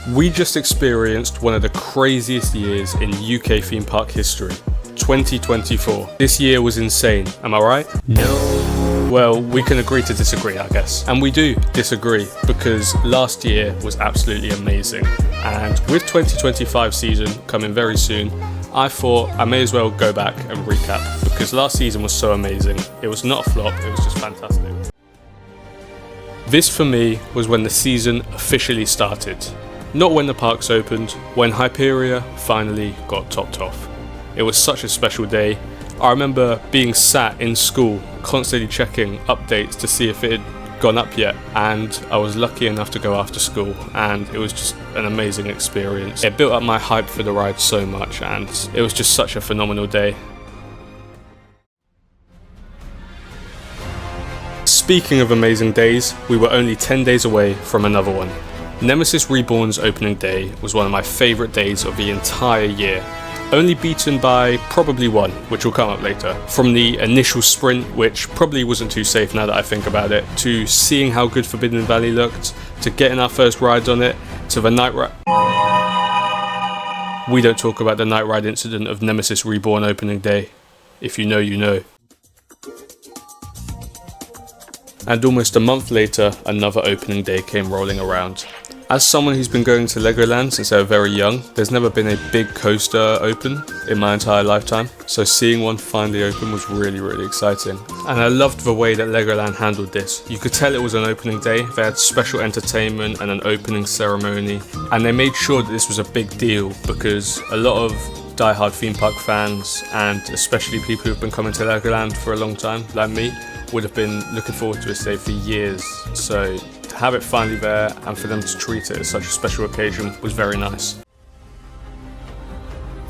We just experienced one of the craziest years in UK theme park history, 2024. This year was insane, am I right? No. Well, we can agree to disagree, I guess. And we do disagree because last year was absolutely amazing. And with 2025 season coming very soon, I thought I may as well go back and recap because last season was so amazing. It was not a flop, it was just fantastic. This for me was when the season officially started. Not when the parks opened, when Hyperia finally got topped off. It was such a special day. I remember being sat in school, constantly checking updates to see if it had gone up yet, and I was lucky enough to go after school, and it was just an amazing experience. It built up my hype for the ride so much, and it was just such a phenomenal day. Speaking of amazing days, we were only 10 days away from another one. Nemesis Reborn's opening day was one of my favourite days of the entire year, only beaten by probably one, which will come up later. From the initial sprint, which probably wasn't too safe now that I think about it, to seeing how good Forbidden Valley looked, to getting our first rides on it, to the night ride. We don't talk about the night ride incident of Nemesis Reborn opening day. If you know, you know. And almost a month later, another opening day came rolling around. As someone who's been going to Legoland since they were very young, there's never been a big coaster open in my entire lifetime, so seeing one finally open was really exciting. And I loved the way that Legoland handled this. You could tell it was an opening day, they had special entertainment and an opening ceremony, and they made sure that this was a big deal because a lot of die-hard theme park fans, and especially people who've been coming to Legoland for a long time, like me, would have been looking forward to this day for years. So to have it finally there and for them to treat it as such a special occasion was very nice.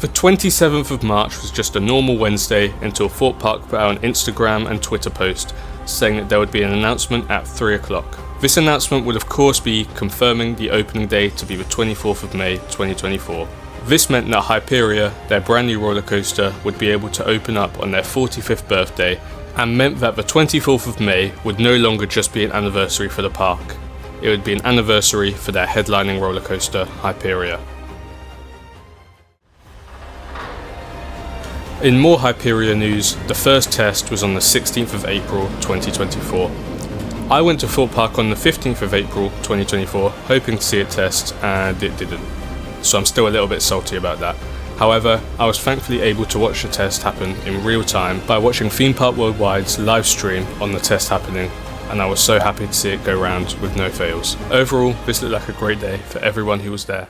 The 27th of March was just a normal Wednesday until Thorpe Park put out an Instagram and Twitter post saying that there would be an announcement at 3 o'clock. This announcement would of course be confirming the opening day to be the 24th of May 2024. This meant that Hyperia, their brand new roller coaster, would be able to open up on their 45th birthday, and meant that the 24th of May would no longer just be an anniversary for the park. It would be an anniversary for their headlining roller coaster, Hyperia. In more Hyperia news, the first test was on the 16th of April 2024. I went to Thorpe Park on the 15th of April 2024, hoping to see it test, and it didn't. So I'm still a little bit salty about that. However, I was thankfully able to watch the test happen in real time by watching Theme Park Worldwide's live stream on the test happening, and I was so happy to see it go round with no fails. Overall, this looked like a great day for everyone who was there.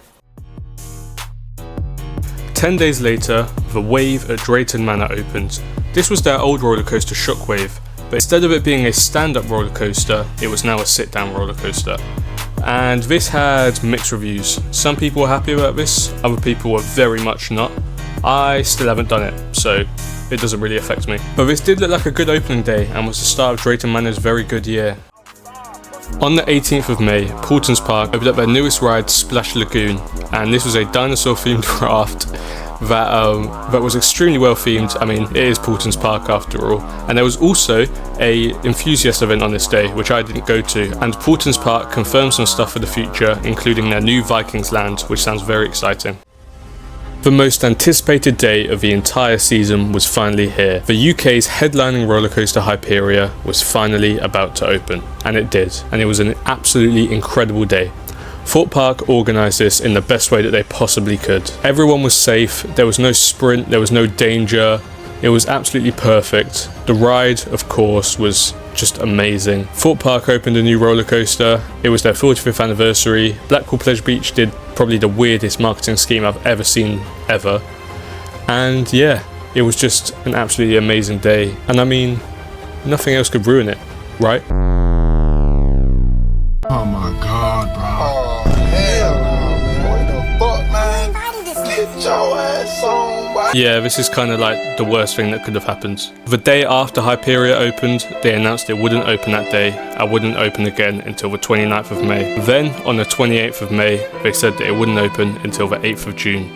10 days later, the Wave at Drayton Manor opened. This was their old roller coaster Shockwave, but instead of it being a stand-up roller coaster, it was now a sit-down roller coaster. And this had mixed reviews. Some people were happy about this, other people were very much not. I still haven't done it, so it doesn't really affect me. But this did look like a good opening day and was the start of Drayton Manor's very good year. On the 18th of May, Paultons Park opened up their newest ride, Splash Lagoon, and this was a dinosaur-themed raft that was extremely well themed. I mean, it is Paultons Park after all. And there was also a enthusiast event on this day, which I didn't go to, and Paultons Park confirmed some stuff for the future, including their new Vikings land, which sounds very exciting. The most anticipated day of the entire season was finally here. The UK's headlining roller coaster Hyperia was finally about to open, and it did, and it was an absolutely incredible day. Thorpe Park organised this in the best way that they possibly could. Everyone was safe, there was no sprint, there was no danger, it was absolutely perfect. The ride, of course, was just amazing. Thorpe Park opened a new roller coaster, it was their 45th anniversary. Blackpool Pleasure Beach did probably the weirdest marketing scheme I've ever seen, ever. And yeah, it was just an absolutely amazing day. And I mean, nothing else could ruin it, right? Oh my god, bro. Oh, hell no, man. What the fuck, man? Get your ass on, boy. Yeah, this is kind of like the worst thing that could have happened. The day after Hyperia opened, they announced it wouldn't open that day and wouldn't open again until the 29th of May. Then, on the 28th of May, they said that it wouldn't open until the 8th of June.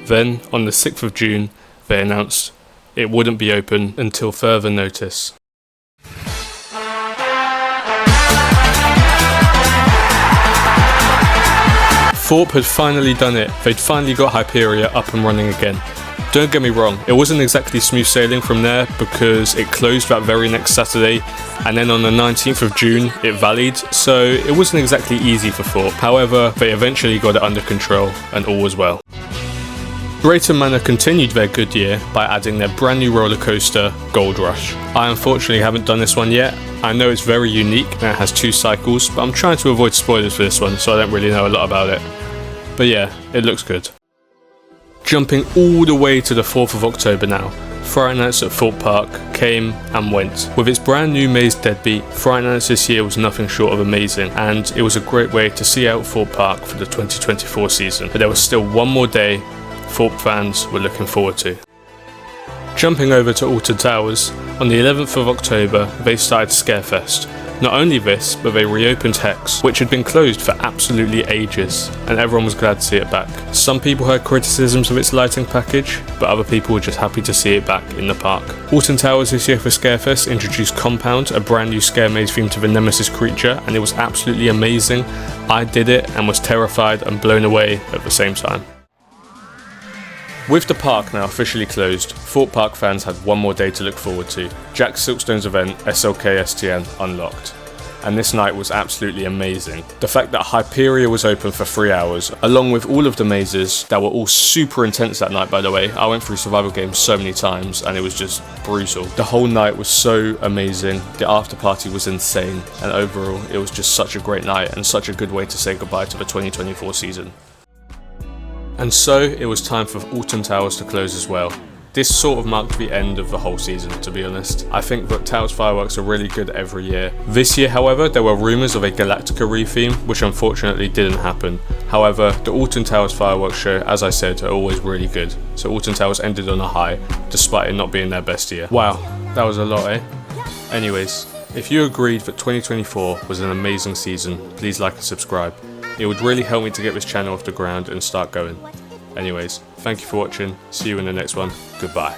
Then, on the 6th of June, they announced it wouldn't be open until further notice. Thorpe had finally done it. They'd finally got Hyperia up and running again. Don't get me wrong, it wasn't exactly smooth sailing from there because it closed that very next Saturday, and then on the 19th of June it valleyed, so it wasn't exactly easy for Thorpe. However, they eventually got it under control and all was well. Drayton Manor continued their good year by adding their brand new roller coaster, Gold Rush. I unfortunately haven't done this one yet. I know it's very unique and it has 2 cycles, but I'm trying to avoid spoilers for this one, so I don't really know a lot about it. But yeah, it looks good. Jumping all the way to the 4th of October now, Friday Nights at Thorpe Park came and went. With its brand new maze Deadbeat, Friday Nights this year was nothing short of amazing, and it was a great way to see out Thorpe Park for the 2024 season. But there was still one more day Thorpe fans were looking forward to. Jumping over to Alton Towers, on the 11th of October they started Scarefest. Not only this, but they reopened Hex, which had been closed for absolutely ages, and everyone was glad to see it back. Some people had criticisms of its lighting package, but other people were just happy to see it back in the park. Alton Towers this year for Scarefest introduced Compound, a brand new scare maze themed to the Nemesis creature, and it was absolutely amazing. I did it and was terrified and blown away at the same time. With the park now officially closed, Thorpe Park fans had one more day to look forward to. Jack Silkstone's event, SLK-STN, unlocked. And this night was absolutely amazing. The fact that Hyperia was open for 3 hours, along with all of the mazes that were all super intense that night, by the way. I went through survival games so many times and it was just brutal. The whole night was so amazing. The after party was insane. And overall, it was just such a great night and such a good way to say goodbye to the 2024 season. And so it was time for Alton Towers to close as well. This sort of marked the end of the whole season, to be honest. I think that Towers fireworks are really good every year. This year, however, there were rumours of a Galactica re-theme, which unfortunately didn't happen. However, the Alton Towers fireworks show, as I said, are always really good. So Alton Towers ended on a high, despite it not being their best year. Wow, that was a lot, eh? Anyways, if you agreed that 2024 was an amazing season, please like and subscribe. It would really help me to get this channel off the ground and start going. Anyways, thank you for watching, see you in the next one, goodbye.